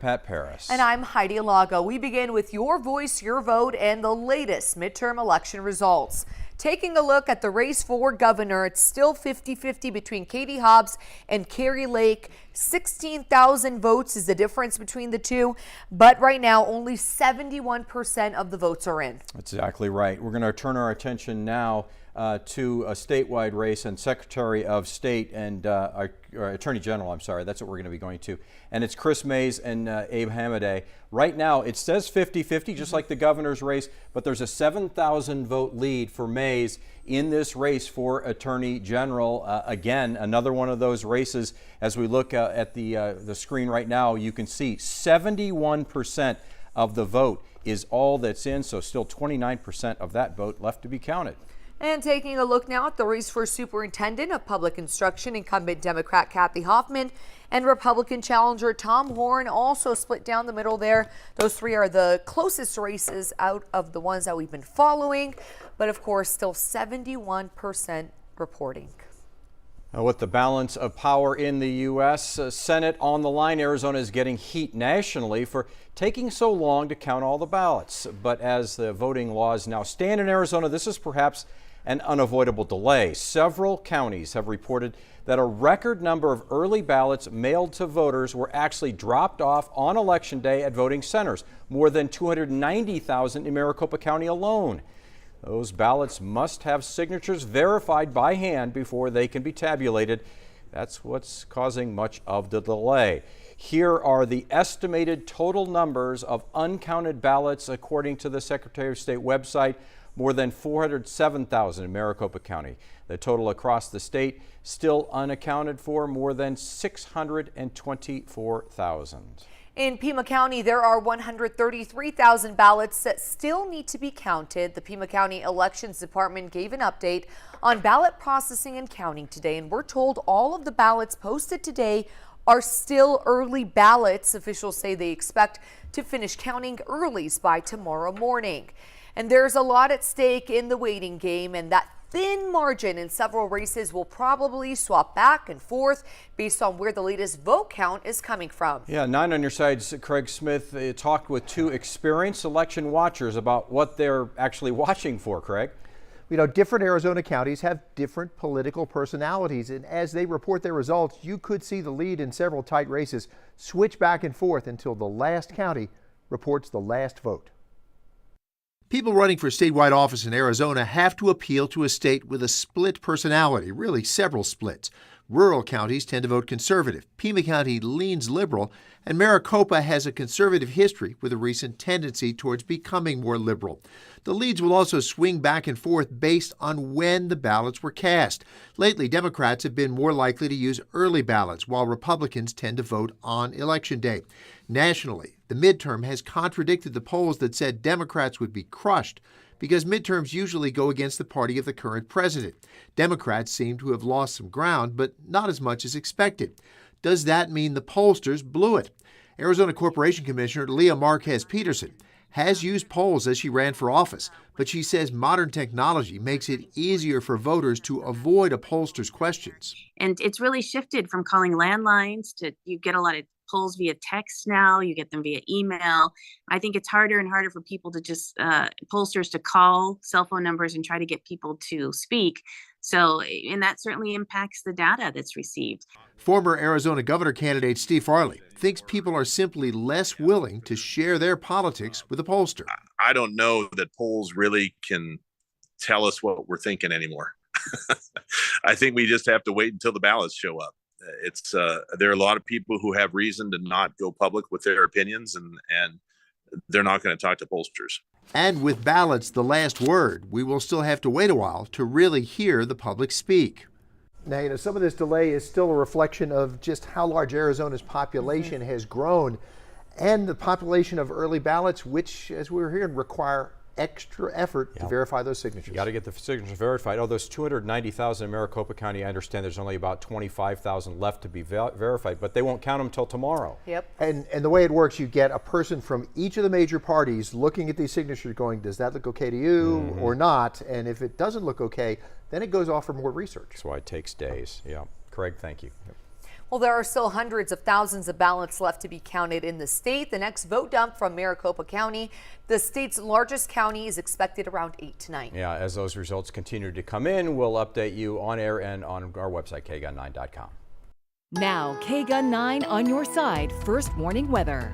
Pat Paris. And I'm Heidi Alago. We begin with your voice, your vote, and the latest midterm election results. Taking a look at the race for governor, it's still 50-50 between Katie Hobbs and Kari Lake. 16,000 votes is the difference between the two, but right now only 71% of the votes are in. That's exactly right. We're going to turn our attention now to a statewide race and Secretary of State and or Attorney General, I'm sorry, that's what we're going to be going to. And it's Chris Mays and Abe Hamadeh. Right now, it says 50-50, just like the governor's race, but there's a 7,000 vote lead for Mays in this race for Attorney General. Again, another one of those races. As we look at the screen right now, you can see 71% of the vote is all that's in, so still 29% of that vote left to be counted. And taking a look now at the race for Superintendent of Public Instruction, incumbent Democrat Kathy Hoffman and Republican challenger Tom Horn also split down the middle there. Those three are the closest races out of the ones that we've been following, but of course still 71% reporting. With the balance of power in the U.S. Senate on the line, Arizona is getting heat nationally for taking so long to count all the ballots. But as the voting laws now stand in Arizona, this is perhaps an unavoidable delay. Several counties have reported that a record number of early ballots mailed to voters were actually dropped off on Election Day at voting centers, more than 290,000 in Maricopa County alone. Those ballots must have signatures verified by hand before they can be tabulated. That's what's causing much of the delay. Here are the estimated total numbers of uncounted ballots according to the Secretary of State website. More than 407,000 in Maricopa County. The total across the state still unaccounted for, more than 624,000. In Pima County, there are 133,000 ballots that still need to be counted. The Pima County Elections Department gave an update on ballot processing and counting today, and we're told all of the ballots posted today are still early ballots. Officials say they expect to finish counting early by tomorrow morning. And there's a lot at stake in the waiting game, and that thin margin in several races will probably swap back and forth based on where the latest vote count is coming from. Yeah, 9 on your sides, Craig Smith talked with two experienced election watchers about what they're actually watching for, Craig. You know, different Arizona counties have different political personalities, and as they report their results, you could see the lead in several tight races switch back and forth until the last county reports the last vote. People running for statewide office in Arizona have to appeal to a state with a split personality, really several splits. Rural counties tend to vote conservative. Pima County leans liberal, and Maricopa has a conservative history with a recent tendency towards becoming more liberal. The leads will also swing back and forth based on when the ballots were cast. Lately, Democrats have been more likely to use early ballots, while Republicans tend to vote on Election Day. Nationally, the midterm has contradicted the polls that said Democrats would be crushed because midterms usually go against the party of the current president. Democrats seem to have lost some ground, but not as much as expected. Does that mean the pollsters blew it? Arizona Corporation Commissioner Leah Marquez Peterson has used polls as she ran for office, but she says modern technology makes it easier for voters to avoid a pollster's questions. And it's really shifted from calling landlines to you get a lot of polls via text now, you get them via email. I think it's harder and harder for people to just, pollsters to call cell phone numbers and try to get people to speak. So, and that certainly impacts the data that's received. Former Arizona governor candidate Steve Farley thinks people are simply less willing to share their politics with a pollster. I don't know that polls really can tell us what we're thinking anymore. I think we just have to wait until the ballots show up. There are a lot of people who have reason to not go public with their opinions, and they're not going to talk to pollsters. And with ballots the last word, we will still have to wait a while to really hear the public speak. Now, you know, some of this delay is still a reflection of just how large Arizona's population has grown, and the population of early ballots, which, as we were hearing, require extra effort to verify those signatures. You got to get the signatures verified. Oh, those 290,000 in Maricopa County, I understand there's only about 25,000 left to be verified, but they won't count them till tomorrow. Yep. And the way it works, you get a person from each of the major parties looking at these signatures going, does that look okay to you or not? And if it doesn't look okay, then it goes off for more research. That's why it takes days. Yeah. Craig, thank you. Yep. Well, there are still hundreds of thousands of ballots left to be counted in the state. The next vote dump from Maricopa County, the state's largest county, is expected around 8 tonight. Yeah, as those results continue to come in, we'll update you on air and on our website, kgun9.com. Now, KGUN 9 on your side, first warning weather.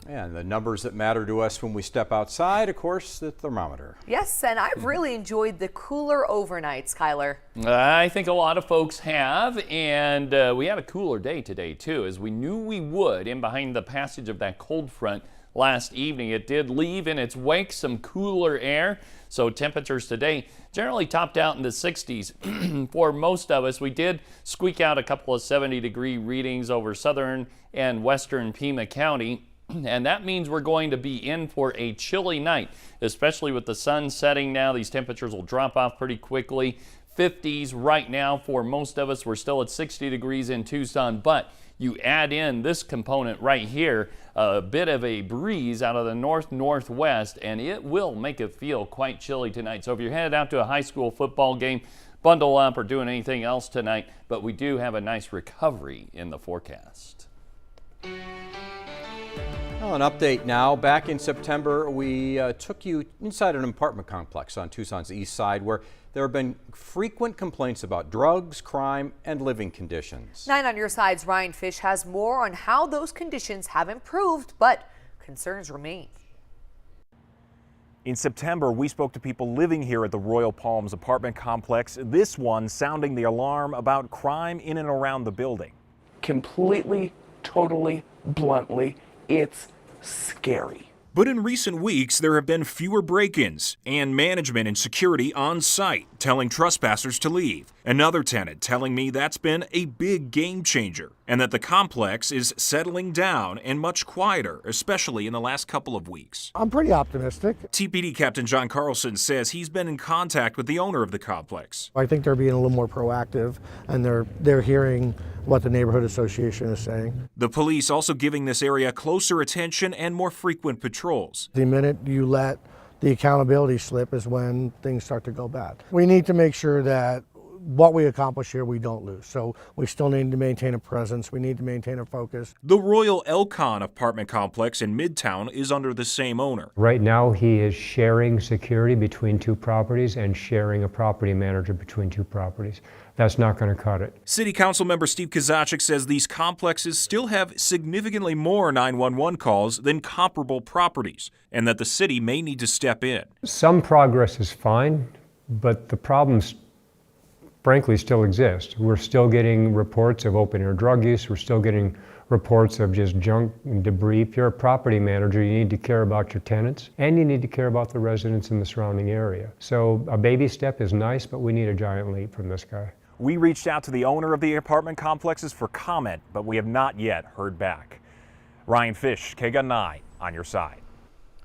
And the numbers that matter to us when we step outside, of course, the thermometer. Yes, and I've really enjoyed the cooler overnights, Kyler. I think a lot of folks have, and we had a cooler day today, too, as we knew we would in behind the passage of that cold front last evening. It did leave in its wake some cooler air, so temperatures today generally topped out in the 60s for most of us. We did squeak out a couple of 70-degree readings over southern and western Pima County. And that means we're going to be in for a chilly night, especially with the sun setting now. These temperatures will drop off pretty quickly. 50s right now for most of us. We're still at 60 degrees in Tucson, but you add in this component right here, a bit of a breeze out of the north-northwest, and it will make it feel quite chilly tonight. So if you're headed out to a high school football game, bundle up or doing anything else tonight, but we do have a nice recovery in the forecast. Well, an update now. Back in September, we took you inside an apartment complex on Tucson's east side where there have been frequent complaints about drugs, crime, and living conditions. 9 on your side's Ryan Fish has more on how those conditions have improved, but concerns remain. In September, we spoke to people living here at the Royal Palms apartment complex, this one sounding the alarm about crime in and around the building. Completely, totally, bluntly, it's scary. But in recent weeks, there have been fewer break-ins and management and security on site telling trespassers to leave. Another tenant telling me that's been a big game changer and that the complex is settling down and much quieter, especially in the last couple of weeks. I'm pretty optimistic. TPD Captain John Carlson says he's been in contact with the owner of the complex. I think they're being a little more proactive and they're hearing what the neighborhood association is saying. The police also giving this area closer attention and more frequent patrols. The minute you let the accountability slip is when things start to go bad. We need to make sure that what we accomplish here we don't lose. So we still need to maintain a presence. We need to maintain a focus. The Royal Elcon apartment complex in Midtown is under the same owner. Right now he is sharing security between two properties and sharing a property manager between two properties. That's not going to cut it. City Council member Steve Kozachik says these complexes still have significantly more 911 calls than comparable properties and that the city may need to step in. Some progress is fine, but the problems frankly still exist. We're still getting reports of open air drug use. We're still getting reports of just junk and debris. If you're a property manager, you need to care about your tenants and you need to care about the residents in the surrounding area. So a baby step is nice, but we need a giant leap from this guy. We reached out to the owner of the apartment complexes for comment, but we have not yet heard back. Ryan Fish, KGUN 9 on your side.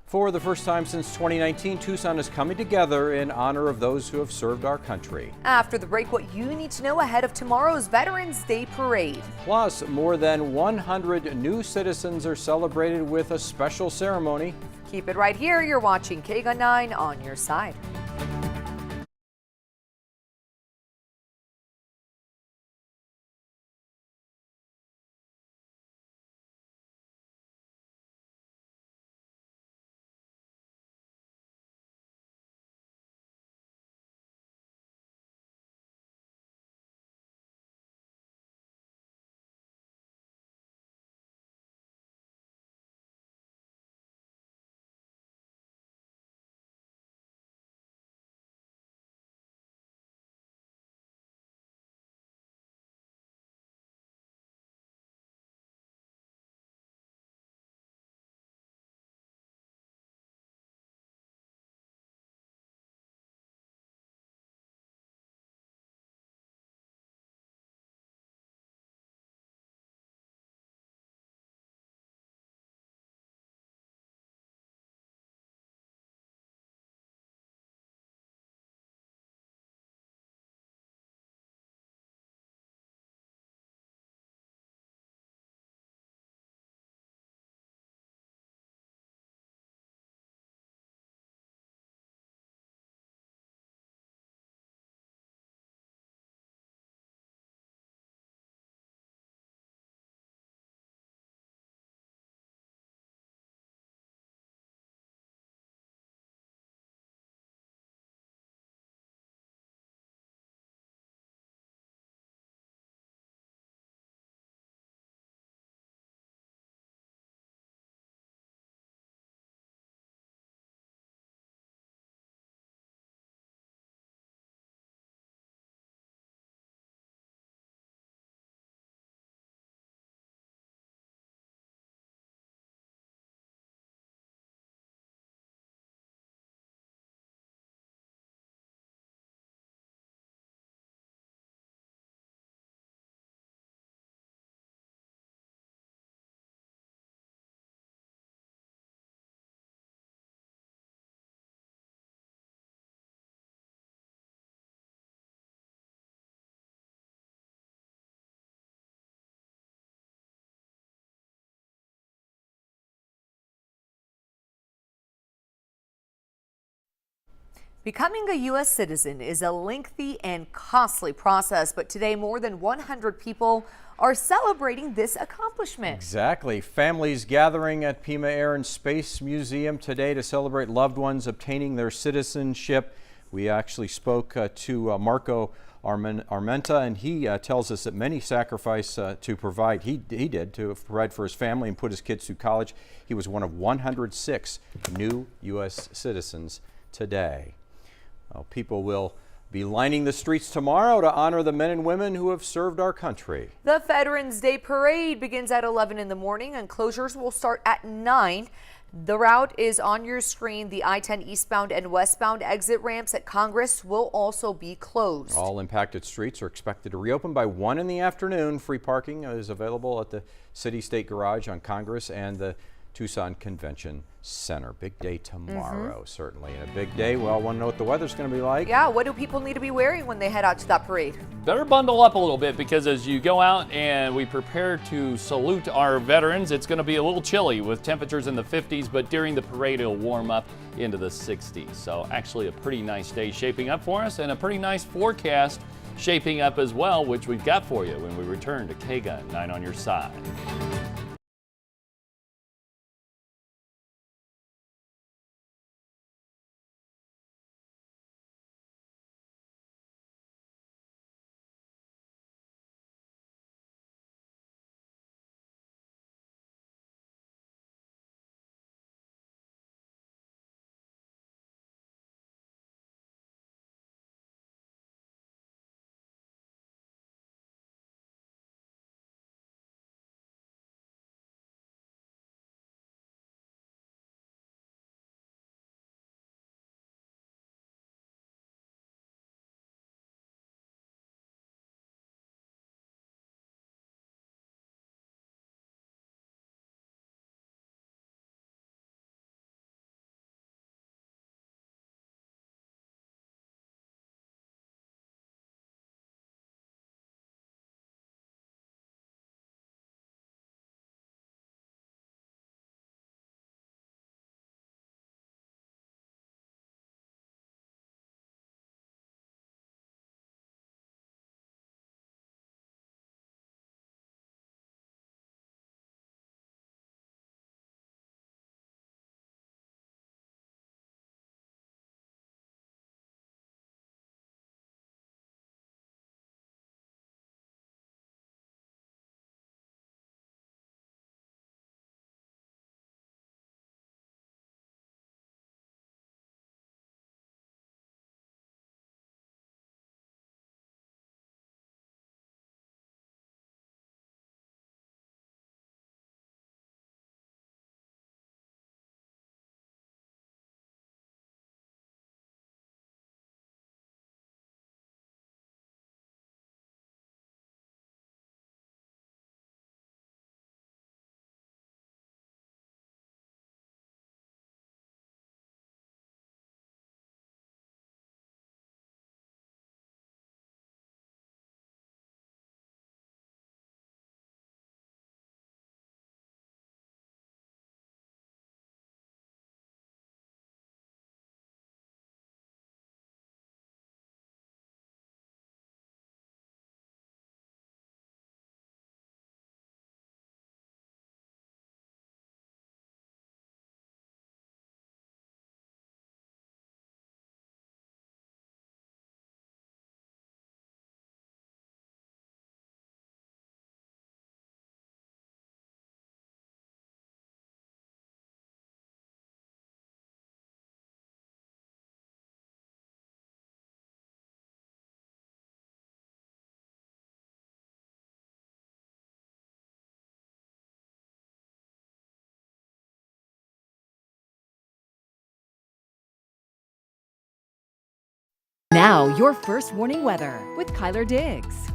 For the first time since 2019, Tucson is coming together in honor of those who have served our country. After the break, what you need to know ahead of tomorrow's Veterans Day Parade. Plus, more than 100 new citizens are celebrated with a special ceremony. Keep it right here. You're watching KGUN 9 on your side. Becoming a U.S. citizen is a lengthy and costly process, but today more than 100 people are celebrating this accomplishment. Exactly. Families gathering at Pima Air and Space Museum today to celebrate loved ones obtaining their citizenship. We actually spoke to Marco Armenta, and he tells us that many sacrifice to provide. He did to provide for his family and put his kids through college. He was one of 106 new U.S. citizens today. Well, people will be lining the streets tomorrow to honor the men and women who have served our country. The Veterans Day Parade begins at 11 in the morning and closures will start at 9. The route is on your screen. The I-10 eastbound and westbound exit ramps at Congress will also be closed. All impacted streets are expected to reopen by 1 in the afternoon. Free parking is available at the City State Garage on Congress and the Tucson Convention Center. Big day tomorrow, certainly. And a big day. Well, want to know what the weather's going to be like? Yeah, what do people need to be wearing when they head out to that parade? Better bundle up a little bit, because as you go out and we prepare to salute our veterans, it's going to be a little chilly with temperatures in the 50s, but during the parade it'll warm up into the 60s. So actually a pretty nice day shaping up for us, and a pretty nice forecast shaping up as well, which we've got for you when we return to K-Gun 9 on your side. Now, your first warning weather with Kyler Diggs.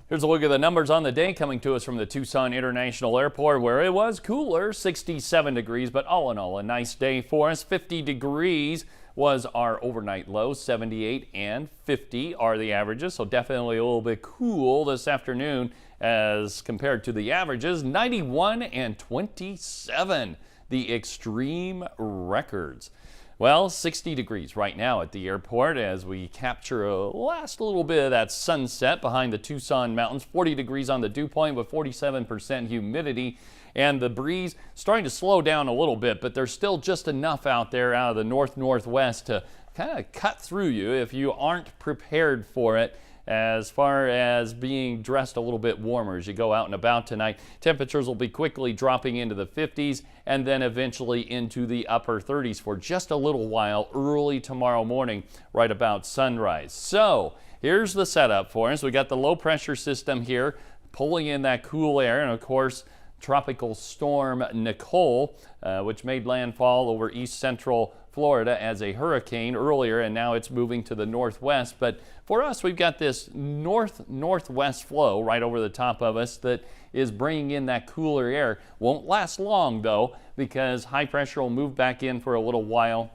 Here's a look at the numbers on the day coming to us from the Tucson International Airport, where it was cooler, 67 degrees, but all in all, a nice day for us. 50 degrees was our overnight low. 78 and 50 are the averages, so definitely a little bit cool this afternoon as compared to the averages. 91 and 27, the extreme records. Well, 60 degrees right now at the airport as we capture a last little bit of that sunset behind the Tucson mountains. 40 degrees on the dew point with 47% humidity. And the breeze starting to slow down a little bit, but there's still just enough out there out of the northwest to kind of cut through you if you aren't prepared for it, as far as being dressed a little bit warmer as you go out and about tonight. Temperatures will be quickly dropping into the 50s and then eventually into the upper 30s for just a little while early tomorrow morning, right about sunrise. So here's the setup for us. We got the low pressure system here pulling in that cool air, and of course Tropical Storm Nicole, which made landfall over east central Florida as a hurricane earlier, and now it's moving to the northwest. But for us, we've got this northwest flow right over the top of us that is bringing in that cooler air. Won't last long though, because high pressure will move back in for a little while,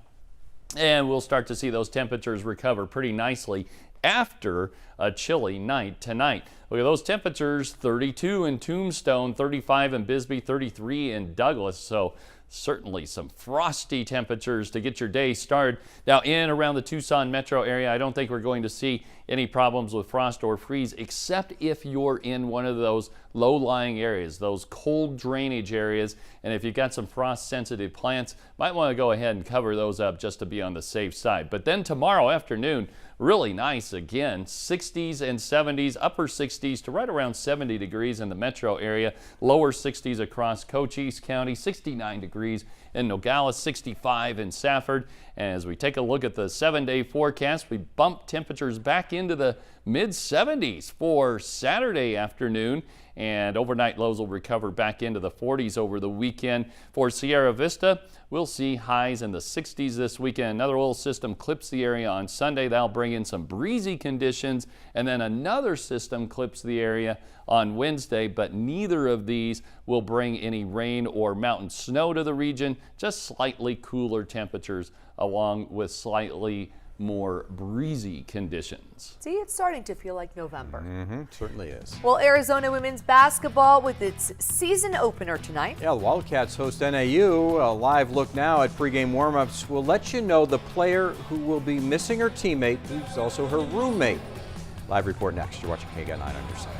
and we'll start to see those temperatures recover pretty nicely after a chilly night tonight. Look at those temperatures: 32 in Tombstone, 35 in Bisbee, 33 in Douglas. So certainly some frosty temperatures to get your day started. Now in around the Tucson metro area, I don't think we're going to see any problems with frost or freeze, except if you're in one of those low-lying areas, those cold drainage areas. And if you've got some frost-sensitive plants, might want to go ahead and cover those up just to be on the safe side. But then tomorrow afternoon, really nice again, 60s and 70s, upper 60s to right around 70 degrees in the metro area, lower 60s across Cochise County, 69 degrees in Nogales, 65 in Safford. And as we take a look at the 7-day forecast, we bump temperatures back into the mid 70s for Saturday afternoon, and overnight lows will recover back into the 40s over the weekend. For Sierra Vista, we'll see highs in the 60s this weekend. Another little system clips the area on Sunday. That'll bring in some breezy conditions, and then another system clips the area on Wednesday, but neither of these will bring any rain or mountain snow to the region, just slightly cooler temperatures along with slightly more breezy conditions. See, it's starting to feel like November. Certainly is. Well, Arizona women's basketball with its season opener tonight. Yeah, the Wildcats host NAU. A live look now at pregame warmups will let you know the player who will be missing her teammate, who's also her roommate. Live report next. You're watching KGUN 9 on your side.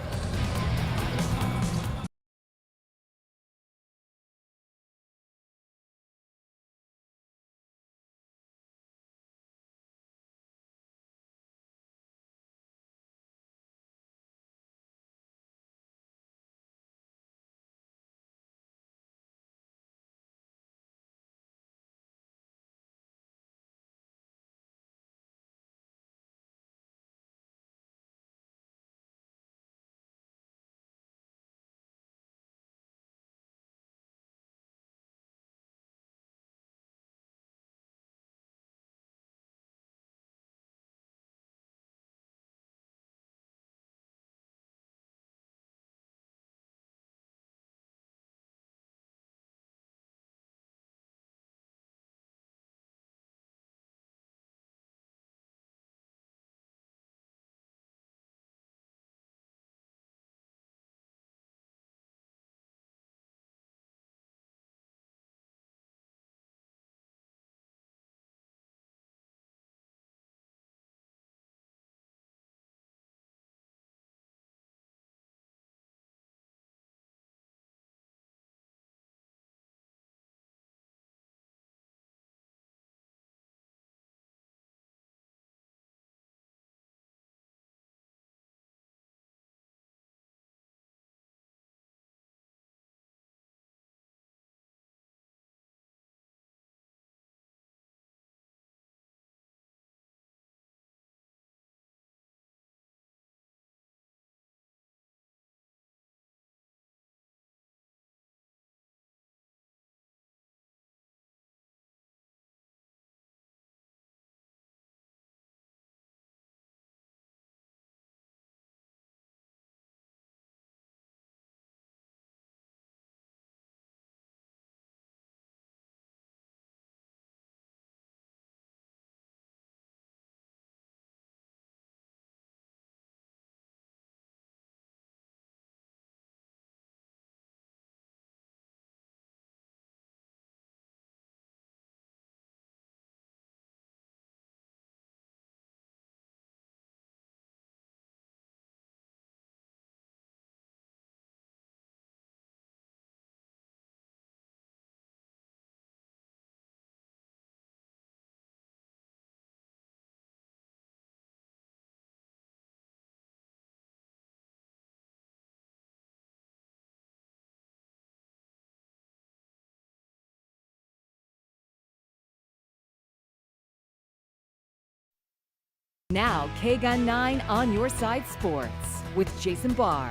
Now, KGUN 9 on your side sports with Jason Barr.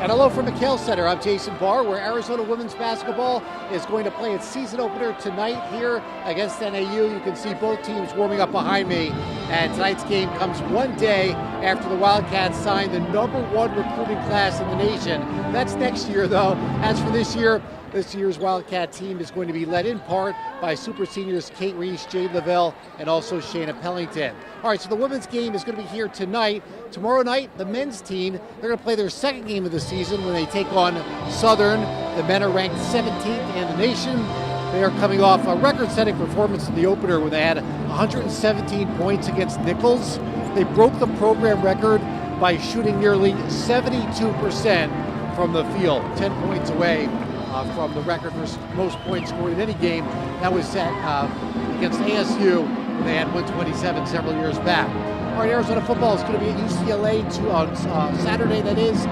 And hello from McHale Center. I'm Jason Barr, where Arizona women's basketball is going to play its season opener tonight here against NAU. You can see both teams warming up behind me. And tonight's game comes one day after the Wildcats signed the #1 recruiting class in the nation. That's next year, though. As for this year's Wildcat team is going to be led in part by super seniors Kate Reese, Jade Lavelle, and also Shayna Pellington. All right, so the women's game is going to be here tonight. Tomorrow night, the men's team, they're going to play their second game of the season when they take on Southern. The men are ranked 17th in the nation. They are coming off a record-setting performance in the opener when they had 117 points against Nichols. They broke the program record by shooting nearly 72% from the field, 10 points away from the record for most points scored in any game. That was set against ASU when they had 127 several years back. All right, Arizona football is going to be at UCLA on Saturday, that is.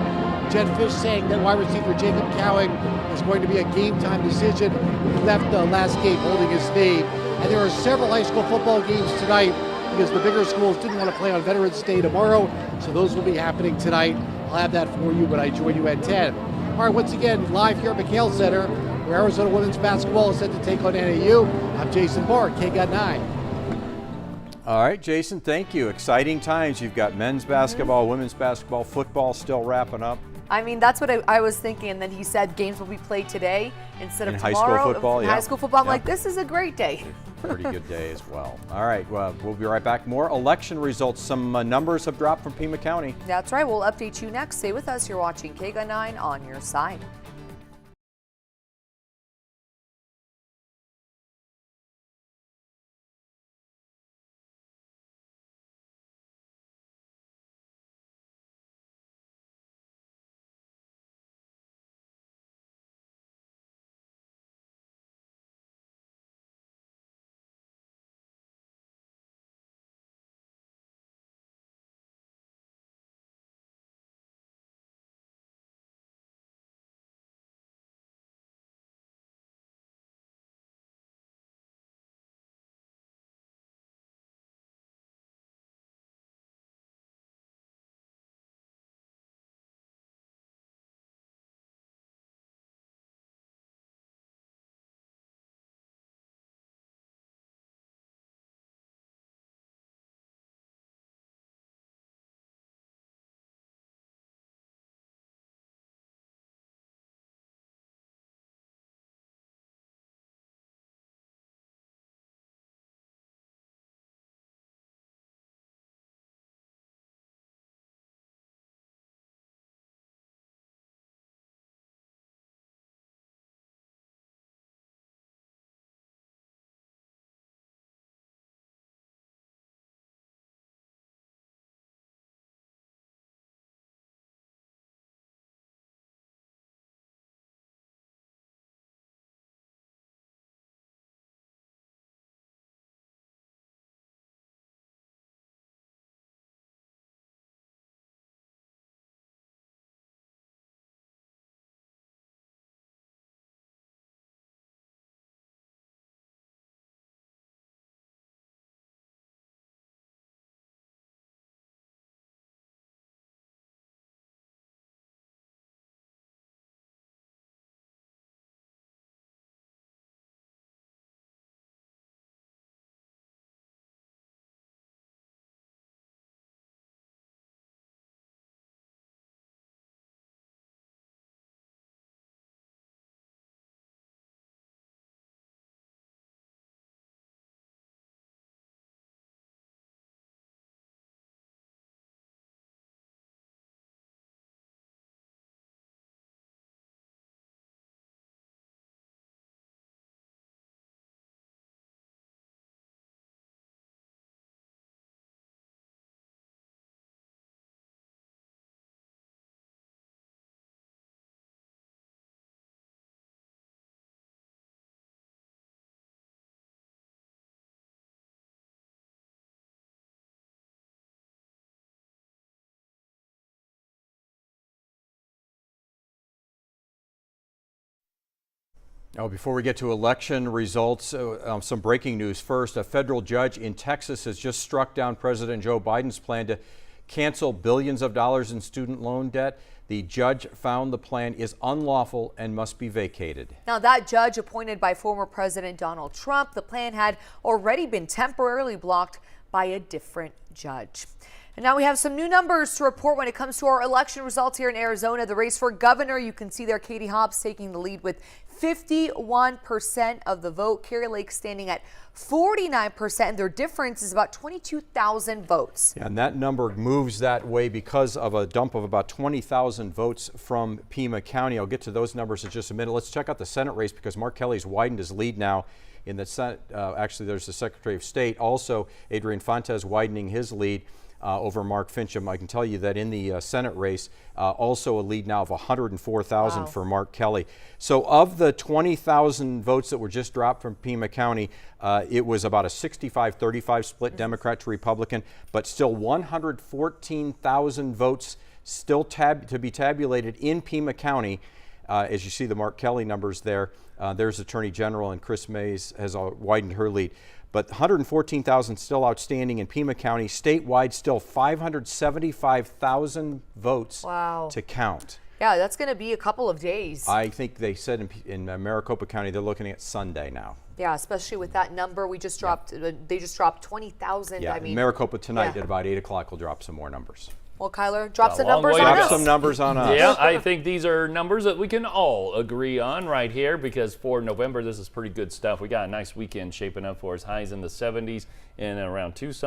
Jed Fish saying that wide receiver Jacob Cowing is going to be a game-time decision. He left the last game holding his knee. And there are several high school football games tonight because the bigger schools didn't want to play on Veterans Day tomorrow, so those will be happening tonight. I'll have that for you when I join you at 10. All right, once again, live here at McHale Center, where Arizona women's basketball is set to take on NAU. I'm Jason Barr, KGUN 9. All right, Jason, thank you. Exciting times. You've got men's basketball, women's basketball, football still wrapping up. I mean, that's what I was thinking. And then he said games will be played today instead of In tomorrow. high school football, yeah. High school football. I'm Yeah. like, this is a great day. Pretty good day as well. All right, well, we'll be right back. More election results. Some numbers have dropped from Pima County. That's right. We'll update you next. Stay with us. You're watching KGUN 9 on your side. Oh, before we get to election results, some breaking news first. A federal judge in Texas has just struck down President Joe Biden's plan to cancel billions of dollars in student loan debt. The judge found the plan is unlawful and must be vacated. Now, that judge appointed by former President Donald Trump, the plan had already been temporarily blocked by a different judge. And now we have some new numbers to report when it comes to our election results here in Arizona. The race for governor, you can see there Katie Hobbs taking the lead with 51% of the vote. Carrie Lake standing at 49%. Their difference is about 22,000 votes. Yeah, and that number moves that way because of a dump of about 20,000 votes from Pima County. I'll get to those numbers in just a minute. Let's check out the Senate race because Mark Kelly's widened his lead now in the Senate. Actually, there's the Secretary of State. Also, Adrian Fontes widening his lead over Mark Fincham. I can tell you that in the Senate race, also a lead now of 104,000 for Mark Kelly. So of the 20,000 votes that were just dropped from Pima County, it was about a 65-35 split Democrat to Republican, but still 114,000 votes still to be tabulated in Pima County. As you see the Mark Kelly numbers there, there's Attorney General, and Chris Mays has widened her lead. But 114,000 still outstanding in Pima County. Statewide, still 575,000 votes to count. Yeah, that's going to be a couple of days. I think they said in Maricopa County they're looking at Sunday now. Yeah, especially with that number we just dropped. They just dropped 20,000. Yeah, I mean, Maricopa tonight at about 8 o'clock will drop some more numbers. Well, Kyler, drop some numbers on us. Drop some numbers on us. Yeah, I think these are numbers that we can all agree on right here because for November, this is pretty good stuff. We got a nice weekend shaping up for us. Highs in the 70s and around Tucson.